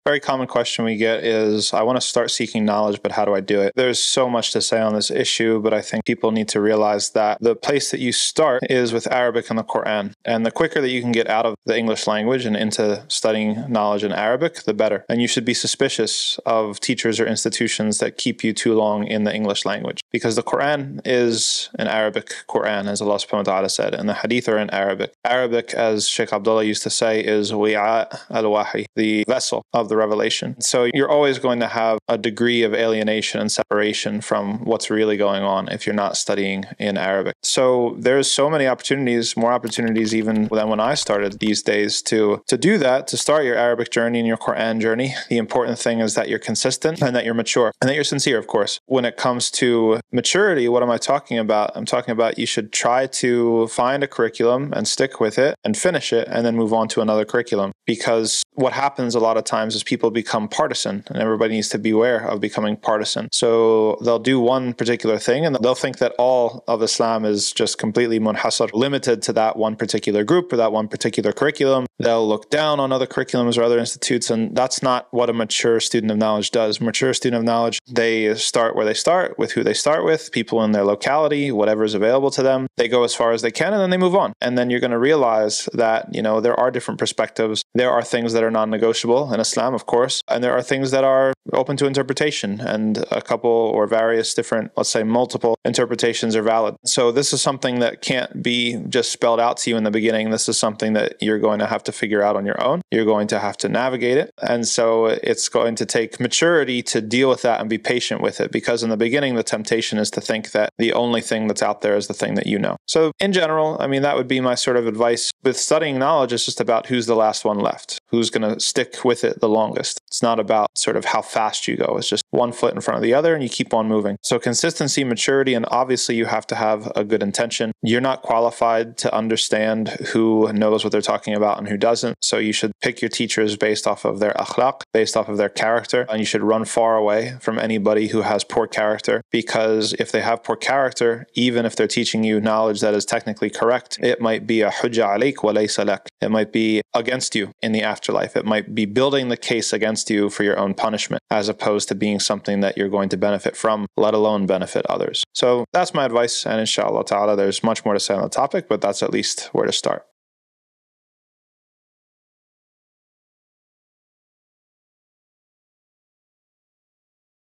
very common question we get is, I want to start seeking knowledge, but how do I do it? There's so much to say on this issue, but I think people need to realize that the place that you start is with Arabic and the Quran. And the quicker that you can get out of the English language and into studying knowledge in Arabic, the better. And you should be suspicious of teachers or institutions that keep you too long in the English language, because the Quran is an Arabic Quran, as Allah subhanahu wa ta'ala said, and the hadith are in Arabic. Arabic, as Sheikh Abdullah used to say, is wi'a al-wahi, the vessel of the revelation. So you're always going to have a degree of alienation and separation from what's really going on if you're not studying in Arabic. So there's so many opportunities, more opportunities even than when I started these days to do that, to start your Arabic journey and your Quran journey. The important thing is that you're consistent and that you're mature and that you're sincere, of course. When it comes to maturity, what am I talking about? I'm talking about you should try to find a curriculum and stick with it and finish it and then move on to another curriculum. Because what happens a lot of times is people become partisan, and everybody needs to beware of becoming partisan. So they'll do one particular thing and they'll think that all of Islam is just completely munhasar, limited to that one particular group or that one particular curriculum. They'll look down on other curriculums or other institutes, and that's not what a mature student of knowledge does. Mature student of knowledge, they start where they start, with who they start with, people in their locality, whatever is available to them. They go as far as they can and then they move on. And then you're going to realize that, there are different perspectives. There are things that are non-negotiable in Islam, of course, and there are things that are open to interpretation, and a couple or various different, let's say multiple interpretations are valid. So this is something that can't be just spelled out to you in the beginning. This is something that you're going to have to figure out on your own. You're going to have to navigate it. And so it's going to take maturity to deal with that and be patient with it, because in the beginning, the temptation is to think that the only thing that's out there is the thing that you know. So in general, that would be my sort of advice. With studying knowledge, it's just about who's the last one left, who's going to stick with it the longest. It's not about sort of how fast you go. It's just one foot in front of the other and you keep on moving. So consistency, maturity, and obviously you have to have a good intention. You're not qualified to understand who knows what they're talking about and who doesn't. So you should pick your teachers based off of their akhlaq, based off of their character, and you should run far away from anybody who has poor character, because if they have poor character, even if they're teaching you knowledge that is technically correct, it might be a hujja alayk wa laysa lak. It might be against you in the afterlife. It might be building the case against you for your own punishment, as opposed to being something that you're going to benefit from, let alone benefit others. So that's my advice, and inshallah ta'ala, there's much more to say on the topic, but that's at least where to start.